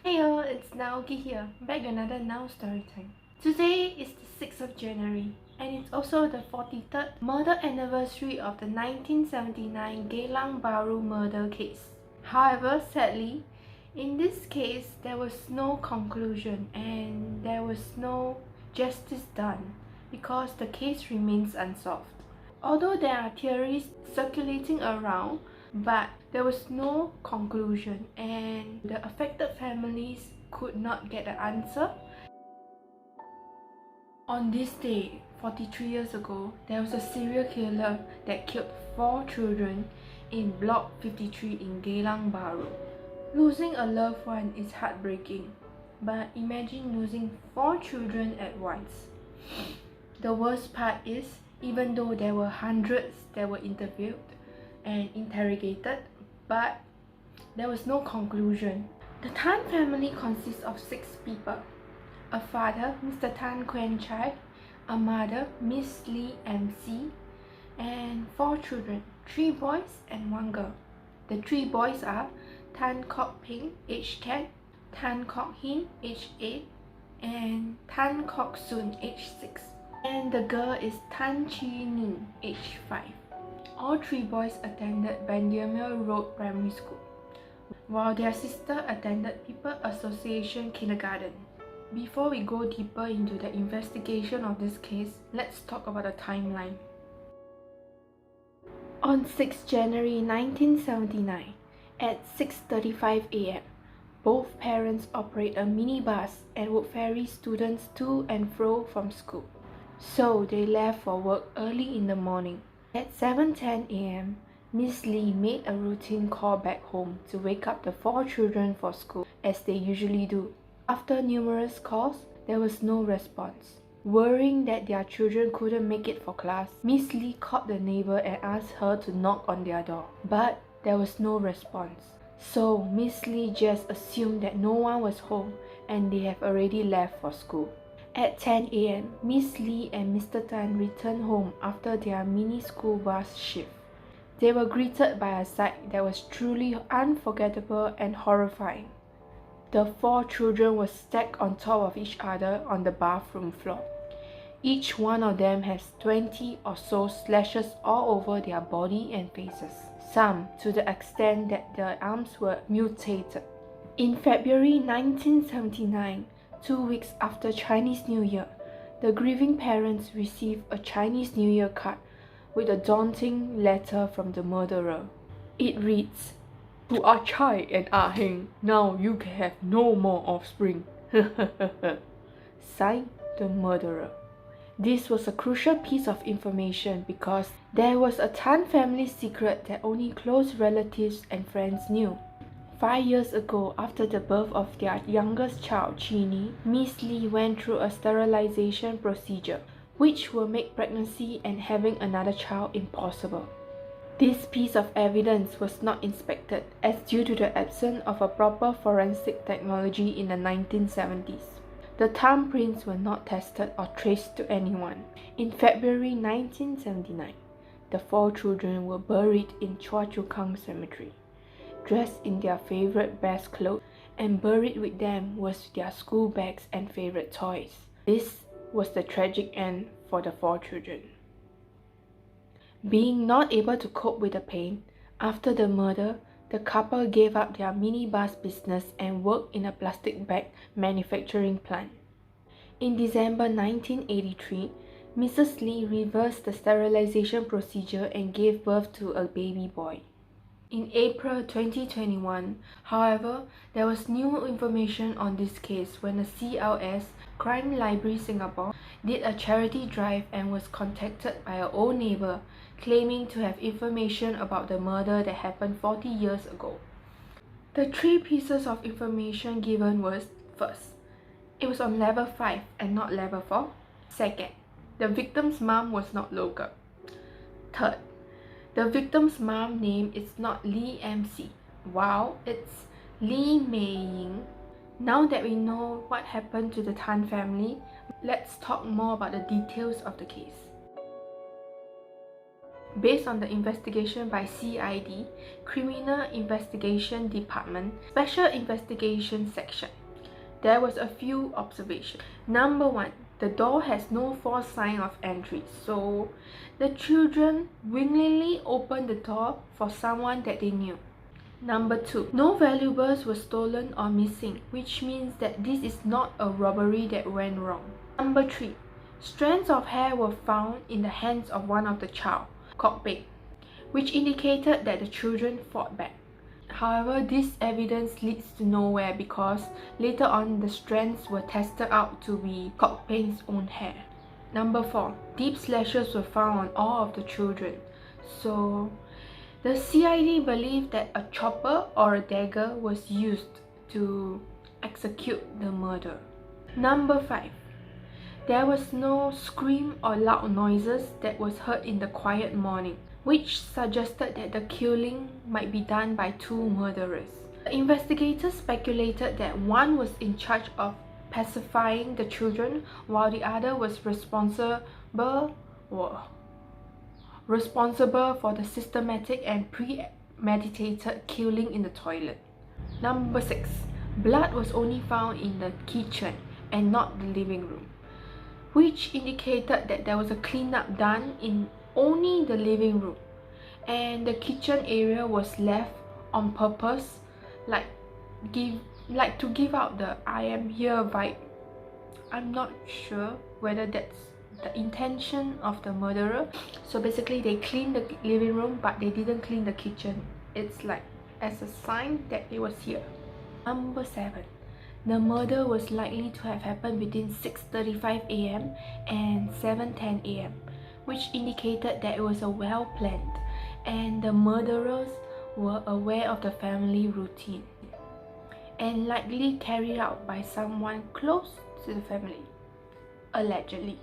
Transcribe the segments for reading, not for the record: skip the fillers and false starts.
Heyo, it's Naoki here, back another Now story time. Today is the 6th of January, and it's also the 43rd murder anniversary of the 1979 Geylang Bahru murder case. However, sadly, in this case, there was no conclusion and there was no justice done because the case remains unsolved. Although there are theories circulating around, but there was no conclusion and the affected families could not get an answer. On this day, 43 years ago, there was a serial killer that killed 4 children in Block 53 in Geylang Bahru. Losing a loved one is heartbreaking, but imagine losing 4 children at once. The worst part is, even though there were hundreds that were interviewed and interrogated, but there was no conclusion. The Tan family consists of 6 people. A father, Mr. Tan Kuen Chai, a mother, Miss Lee MC, and 4 children, 3 boys and 1 girl. The 3 boys are Tan Kok Ping, age 10, Tan Kok Hin, age 8, and Tan Kok Soon, age 6. And the girl is Tan Chi Ning, age 5. All 3 boys attended Benjamin Road Primary School, while their sister attended People Association Kindergarten. Before we go deeper into the investigation of this case, let's talk about the timeline. On 6 January 1979, at 6:35 a.m., both parents operate a minibus and would ferry students to and fro from school. So they left for work early in the morning. At 7:10 a.m., Miss Lee made a routine call back home to wake up the 4 children for school, as they usually do. After numerous calls, there was no response. Worrying that their children couldn't make it for class, Miss Lee called the neighbor and asked her to knock on their door. But there was no response. So Miss Lee just assumed that no one was home and they have already left for school. At 10 a.m., Miss Lee and Mr. Tan returned home after their mini school bus shift. They were greeted by a sight that was truly unforgettable and horrifying. The 4 children were stacked on top of each other on the bathroom floor. Each one of them has 20 or so slashes all over their body and faces, some to the extent that their arms were mutilated. In February 1979, 2 weeks after Chinese New Year, the grieving parents received a Chinese New Year card with a daunting letter from the murderer. It reads, "To Ah Chai and Ah Heng, now you can have no more offspring." Signed, the murderer. This was a crucial piece of information because there was a Tan family secret that only close relatives and friends knew. 5 years ago, after the birth of their youngest child, Chini, Miss Lee went through a sterilization procedure, which will make pregnancy and having another child impossible. This piece of evidence was not inspected as due to the absence of a proper forensic technology in the 1970s. The thumbprints were not tested or traced to anyone. In February 1979, the 4 children were buried in Chua Chu Kang Cemetery, dressed in their favorite best clothes, and buried with them was their school bags and favorite toys. This was the tragic end for the 4 children. Being not able to cope with the pain, after the murder, the couple gave up their minibus business and worked in a plastic bag manufacturing plant. In December 1983, Mrs. Lee reversed the sterilization procedure and gave birth to a baby boy. In April 2021, however, there was new information on this case when the CLS, Crime Library Singapore, did a charity drive and was contacted by an old neighbor claiming to have information about the murder that happened 40 years ago. The 3 pieces of information given was: first, it was on level 5 and not level 4. Second, the victim's mom was not local. Third, the victim's mom name is not Lee MC, while it's Lee Mei Ying. Now that we know what happened to the Tan family, let's talk more about the details of the case. Based on the investigation by CID, Criminal Investigation Department, Special Investigation Section, there was a few observations. Number 1, the door has no forced sign of entry, so the children willingly opened the door for someone that they knew. Number 2, no valuables were stolen or missing, which means that this is not a robbery that went wrong. Number 3, strands of hair were found in the hands of one of the child, cockpit, which indicated that the children fought back. However, this evidence leads to nowhere because later on the strands were tested out to be cockpit's own hair. Number 4, deep slashes were found on all of the children. So the CID believed that a chopper or a dagger was used to execute the murder. Number 5, there was no scream or loud noises that was heard in the quiet morning, which suggested that the killing might be done by 2 murderers. The investigators speculated that one was in charge of pacifying the children while the other was responsible for the systematic and premeditated killing in the toilet. Number 6, blood was only found in the kitchen and not the living room, which indicated that there was a cleanup done in only the living room, and the kitchen area was left on purpose, like to give out the I am here vibe. I'm not sure whether that's the intention of the murderer. So basically they cleaned the living room but they didn't clean the kitchen. It's like as a sign that it was here. Number 7, the murder was likely to have happened between 6:35 AM and 7:10 AM, which indicated that it was a well-planned and the murderers were aware of the family routine and likely carried out by someone close to the family, allegedly.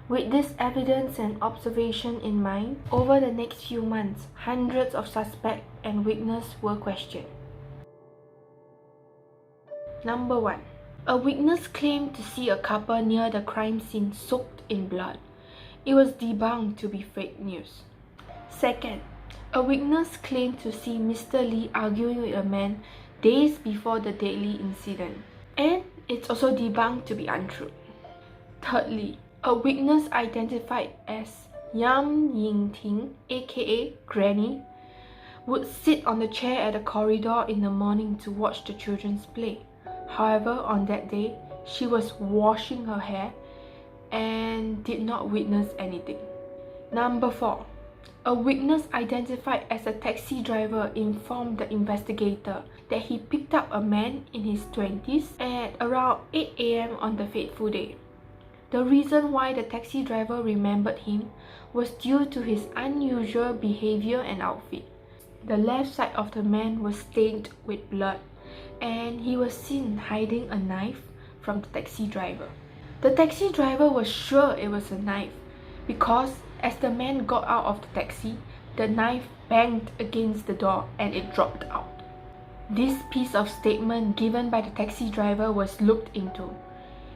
With this evidence and observation in mind, over the next few months, hundreds of suspects and witnesses were questioned. Number 1, a witness claimed to see a couple near the crime scene soaked in blood. It was debunked to be fake news. Second, a witness claimed to see Mr. Lee arguing with a man days before the deadly incident, and it's also debunked to be untrue. Thirdly, a witness identified as Yang Ying-ting, aka Granny, would sit on the chair at the corridor in the morning to watch the children's play. However, on that day, she was washing her hair and did not witness anything. Number 4, a witness identified as a taxi driver informed the investigator that he picked up a man in his 20s at around 8 AM on the fateful day. The reason why the taxi driver remembered him was due to his unusual behavior and outfit. The left side of the man was stained with blood, and he was seen hiding a knife from the taxi driver. The taxi driver was sure it was a knife because as the man got out of the taxi, the knife banged against the door and it dropped out. This piece of statement given by the taxi driver was looked into,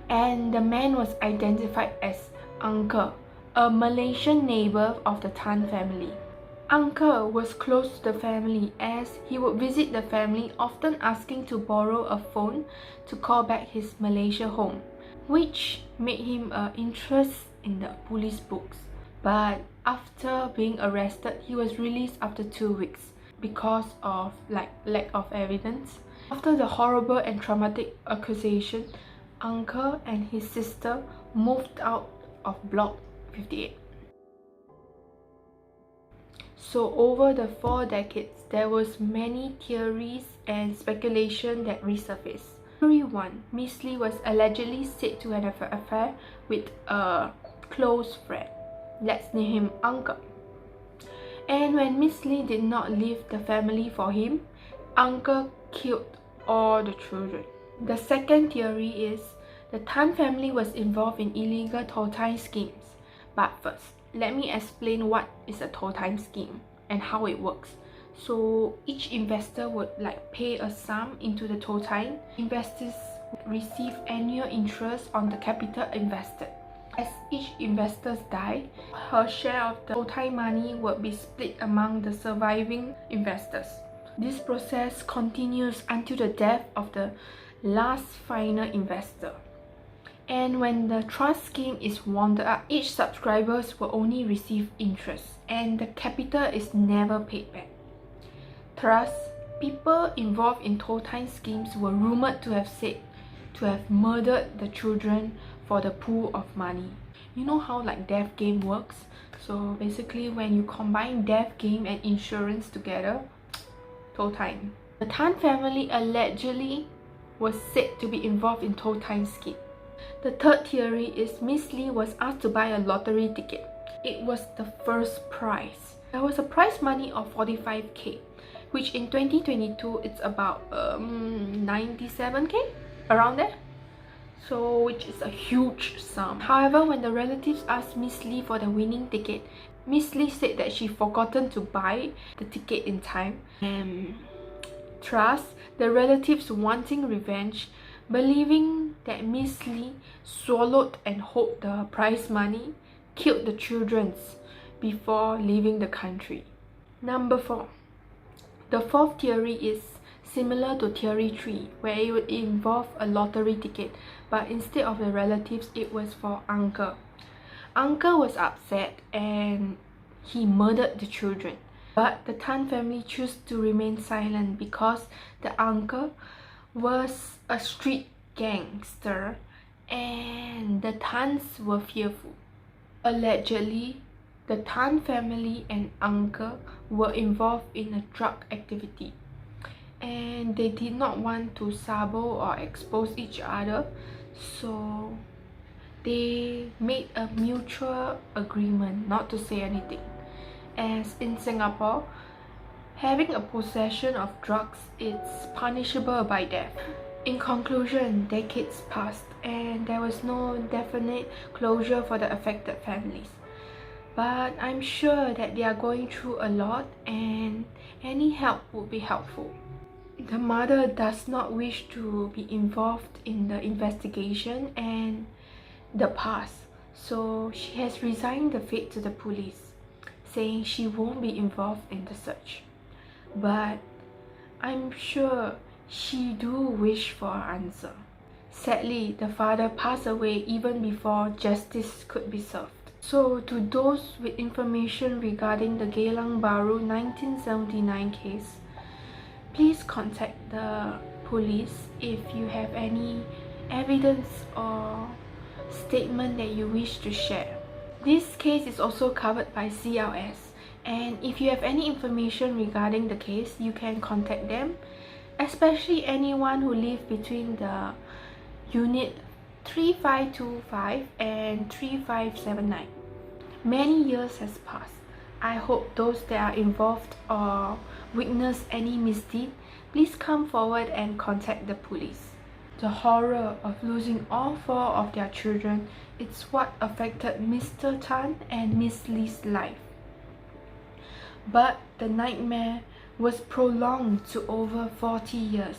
and the man was identified as Uncle, a Malaysian neighbor of the Tan family. Uncle was close to the family as he would visit the family, often asking to borrow a phone to call back his Malaysia home, which made him interest in the police books. But after being arrested, he was released after 2 weeks because of lack of evidence. After the horrible and traumatic accusation, Uncle and his sister moved out of Block 58. So over the 4 decades, there was many theories and speculation that resurfaced. Theory 1, Miss Lee was allegedly said to have an affair with a close friend. Let's name him Uncle. And when Miss Lee did not leave the family for him, Uncle killed all the children. The second theory is the Tan family was involved in illegal toll time schemes. But first, let me explain what is a toll time scheme and how it works. So each investor would pay a sum into the toll time. Investors receive annual interest on the capital invested. As each investor died, her share of the total money would be split among the surviving investors. This process continues until the death of the last final investor. And when the trust scheme is wound up, each subscribers will only receive interest and the capital is never paid back. Thus, people involved in total schemes were rumored to have said to have murdered the children for the pool of money. You know how like death game works? So basically when you combine death game and insurance together, total. The Tan family allegedly was said to be involved in total scheme. The third theory is Miss Lee was asked to buy a lottery ticket. It was the first prize. There was a prize money of 45k, which in 2022 it's about 97k, around there. So which is a huge sum. However, when the relatives asked Miss Lee for the winning ticket, Miss Lee said that she forgotten to buy the ticket in time. Thus, the relatives wanting revenge, believing that Miss Lee swallowed and hid the prize money, killed the children before leaving the country. Number 4. The fourth theory is similar to theory 3, where it would involve a lottery ticket, but instead of the relatives, it was for uncle. Uncle was upset and he murdered the children. But the Tan family chose to remain silent because the uncle was a street gangster and the Tans were fearful. Allegedly, the Tan family and uncle were involved in a drug activity and they did not want to sabo or expose each other, so they made a mutual agreement not to say anything. As in Singapore, having a possession of drugs is punishable by death. In conclusion, decades passed and there was no definite closure for the affected families. But I'm sure that they are going through a lot and any help would be helpful. The mother does not wish to be involved in the investigation and the past, so she has resigned the fate to the police, saying she won't be involved in the search. But I'm sure she do wish for an answer. Sadly, the father passed away even before justice could be served. So to those with information regarding the GEYLANG BAHRU 1979 case, please contact the police if you have any evidence or statement that you wish to share. This case is also covered by CLS, and if you have any information regarding the case, you can contact them, especially anyone who lives between the unit 3525 and 3579. Many years has passed. I hope those that are involved or witness any misdeed, please come forward and contact the police. The horror of losing all 4 of their children is what affected Mr. Tan and Miss Lee's life. But the nightmare was prolonged to over 40 years.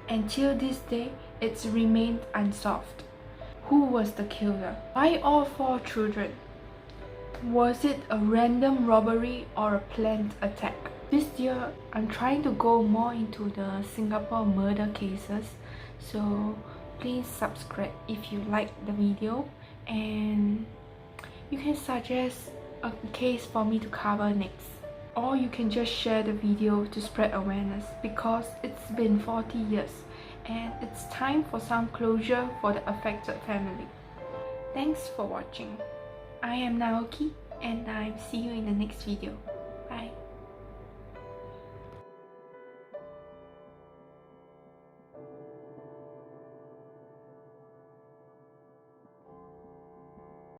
Until this day, it's remained unsolved. Who was the killer? Why all 4 children? Was it a random robbery or a planned attack? This year, I'm trying to go more into the Singapore murder cases, so please subscribe if you like the video, and you can suggest a case for me to cover next, or you can just share the video to spread awareness, because it's been 40 years and it's time for some closure for the affected family. Thanks for watching. I am Naoki and I see you in the next video.